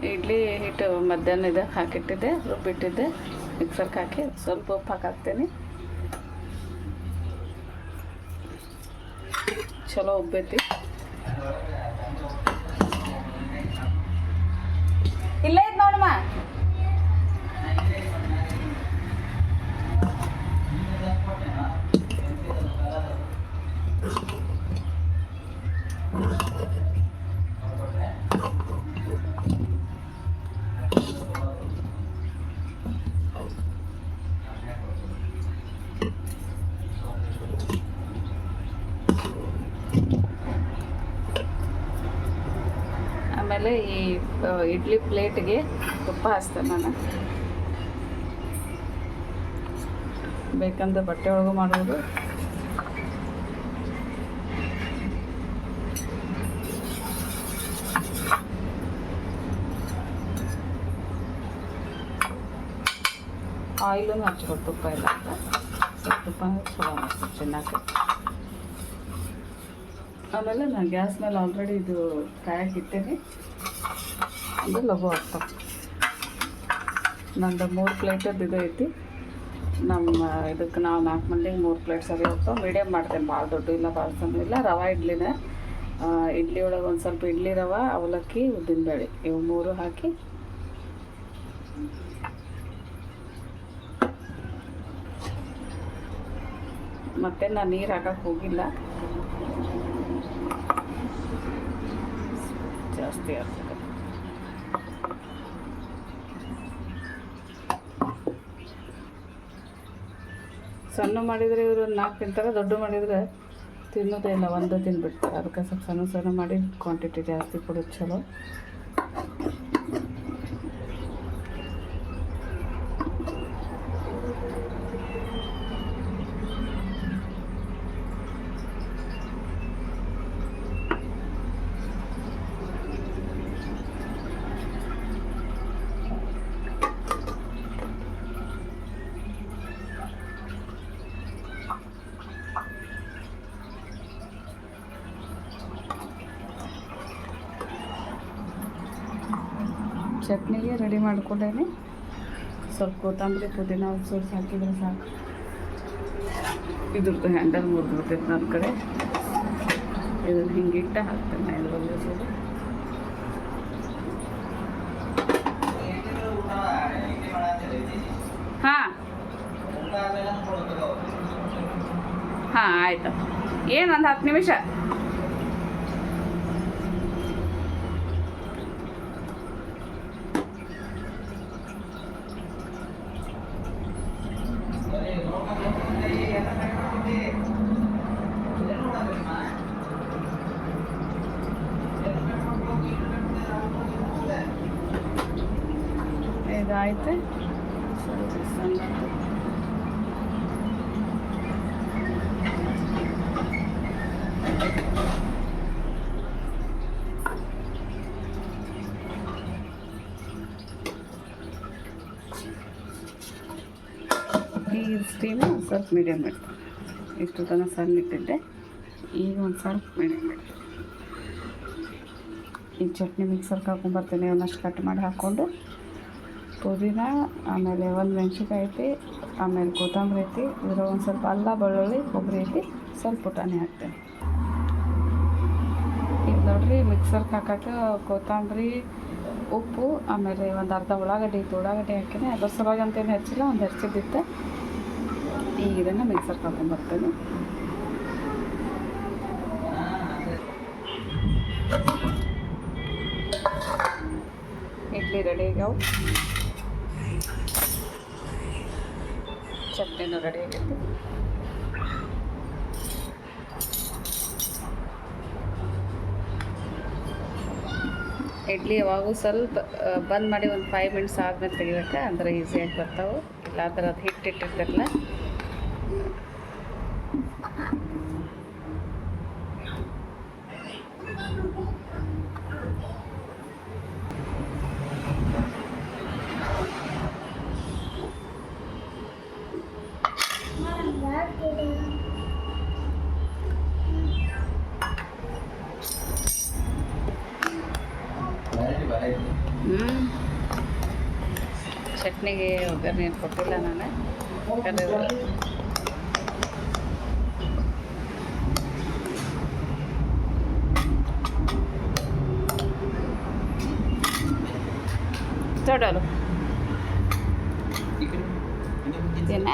ಇಡ್ಲಿ ಹಿಟ್ಟು ಮಧ್ಯಾಹ್ನ ಇದಕ್ಕೆ ಹಾಕಿಟ್ಟಿದ್ದೆ, ರುಬ್ಬಿಟ್ಟಿದ್ದೆ. ಮಿಕ್ಸರ್ಗೆ ಹಾಕಿ ಸ್ವಲ್ಪ ಉಪ್ಪು ಹಾಕಾಕ್ತೀನಿ. ಚಲೋ ಉಬ್ಬೈತಿ. ಇಲ್ಲೇ ಐತೆ ನೋಡಮ್ಮ. ಆಮೇಲೆ ಈ ಇಡ್ಲಿ ಪ್ಲೇಟ್ಗೆ ತುಪ್ಪ ಹಚ್ತೇನೆ ನಾನು. ಬೇಕಂದ್ರೆ ಬಟ್ಟೆ ಒಳಗೂ ಮಾಡ್ಬೋದು. ಆಯಿಲೂ ಹಚ್ಬೋದು, ತುಪ್ಪ ಇಲ್ಲ ಅಂತ. ಸ್ವಲ್ಪ ತುಪ್ಪ ಚಲೋ ಅನಿಸ್ತದೆ ಚೆನ್ನಾಗಿ. ಆಮೇಲೆ ನಾನು ಗ್ಯಾಸ್ ಮೇಲೆ ಆಲ್ರೆಡಿ ಇದು ಕಾಯಕ್ಕೆ ಇಟ್ಟೇನೆ, ಅದು ಲಘು ಆಗ್ತಾವೆ. ನಂದು 3 ಪ್ಲೇಟದ್ದು ಇದು ಐತಿ. ನಮ್ಮ ಇದಕ್ಕೆ ನಾವು 4 ಮಂದಿಗೆ 3 ಪ್ಲೇಟ್ ಸರಿ ಹೋಗ್ತಾವೆ. ಮೀಡಿಯಮ್ ಮಾಡ್ತೇನೆ, ಭಾಳ ದೊಡ್ಡ ಇಲ್ಲ ಭಾಳ ಸಣ್ಣ ಇಲ್ಲ. ರವೆ ಇಡ್ಲಿನ ಇಡ್ಲಿ ಒಳಗೆ ಒಂದು ಸ್ವಲ್ಪ ಇಡ್ಲಿ ರವೆ, ಅವಲಕ್ಕಿ, ಉದ್ದಿನಬೇಳೆ ಇವು 3 ಹಾಕಿ ಮತ್ತೆ ನಾನು ನೀರು ಹಾಕಕ್ಕೆ ಹೋಗಿಲ್ಲ, ಜಾಸ್ತಿ ಆಗ್ತದೆ. ಸಣ್ಣ ಮಾಡಿದರೆ ಇವರು 4 ತಿಂತಾರೆ, ದೊಡ್ಡ ಮಾಡಿದರೆ ತಿನ್ನೋದೇ ಇಲ್ಲ, ಒಂದು ತಿಂದುಬಿಡ್ತಾರೆ. ಅದಕ್ಕೆ ಸ್ವಲ್ಪ ಸಣ್ಣ ಮಾಡಿ ಕ್ವಾಂಟಿಟಿ ಜಾಸ್ತಿ ಕೊಡೋದು ಚಲೋ. ಚಟ್ನಿಗೆ ರೆಡಿ ಮಾಡ್ಕೊಂಡೇನೆ. ಸ್ವಲ್ಪ ಕೊತ್ತಂಬರಿ, ಪುದೀನ ಸೋರ್ಸ್ ಹಾಕಿದ್ರೆ ಸಾಕು. ಇದ್ರದ್ದು ಹ್ಯಾಂಡಲ್ ಮುರಿದ್ಬಿಡ್ತೈತೆ ನನ್ನ ಕಡೆ. ಇದನ್ನು ಹಿಂಗೆ ಇಟ್ಟ ಹಾಕ್ತೇನೆ ಇದ್ರಲ್ಲಿ ಸೋದು. ಹಾಂ ಹಾಂ ಆಯಿತು. ಏನು ಒಂದು 10 ನಿಮಿಷ. ಇದಾಯ್ತು. ಈ ಸ್ಟೀಮ್ ಸ್ವಲ್ಪ ಮೀಡಿಯಮ್ ಇಟ್ಟು, ಇಷ್ಟು ತನಕ ಸಣ್ಣ ಇಟ್ಟಿದ್ದೆ, ಈಗ ಒಂದು ಸ್ವಲ್ಪ ಮೀಡಿಯಮ್ ಇಟ್ಟು ಈ ಚಟ್ನಿ ಮಿಕ್ಸರ್ಗೆ ಹಾಕೊಂಡ್ಬರ್ತೀನಿ. ಒಂದಷ್ಟು ಕಟ್ ಮಾಡಿ ಹಾಕ್ಕೊಂಡು ಪುದೀನ, ಆಮೇಲೆ ಒಂದು ಮೆಣಸಿನ್ಕಾಯಿ ಐತಿ, ಆಮೇಲೆ ಕೊತ್ತಂಬರಿ ಐತಿ, ಇದ್ರ ಒಂದು ಸ್ವಲ್ಪ ಅಲ್ಲ, ಬೆಳ್ಳುಳ್ಳಿ, ಕೊಬ್ಬರಿ ಐತಿ, ಸ್ವಲ್ಪ ಪುಟಾಣಿ ಹಾಕ್ತೇನೆ. ಈಗ ನೋಡ್ರಿ ಮಿಕ್ಸರ್ಗೆ ಹಾಕೋಕ್ಕೆ ಕೊತ್ತಂಬರಿ, ಉಪ್ಪು, ಆಮೇಲೆ ಒಂದು ಅರ್ಧ ಉಳ್ಳಾಗಡ್ಡಿ ಇತ್ತು, ಉಳ್ಳಾಗಡ್ಡಿ ಹಾಕಿನಿ. ಅದ್ರ ಸಲುವಾಗಿ ಅಂತೇನು ಹೆಚ್ಚಿಲ್ಲ, ಒಂದು ಹೆಚ್ಚಿದ್ದಿತ್ತು. ಈಗ ಇದನ್ನು ಮಿಕ್ಸರ್ಗೆ ಹಾಕೊಂಡ್ಬರ್ತೇನೆ. ಇಡ್ಲಿ ರೆಡಿ ಆಗ್ಯಾವ, ಚಟ್ನಿನೂ ರೆಡಿ ಆಗೈತಿ. ಇಡ್ಲಿ ಯಾವಾಗೂ ಸ್ವಲ್ಪ ಬಂದ್ ಮಾಡಿ ಒಂದು 5 ಮಿನಿಟ್ಸ್ ಆದ್ಮೇಲೆ ತೆಗಿಬೇಕು, ಅಂದ್ರೆ ಈಸಿಯಾಗಿ ಬರ್ತಾವೆ. ಇಲ್ಲ ಆ ಥರ ಅದು ಹಿಟ್ಟಿಟ್ಟಿರ್ತಿರಲ್ಲ. ಚಟ್ನಿಗೆ ಒಗ್ಗರಣೆ ಏನು ಕೊಟ್ಟಿಲ್ಲ ನಾನು. ಕರಿದು ತೊಡಲು ತಿನ್ನ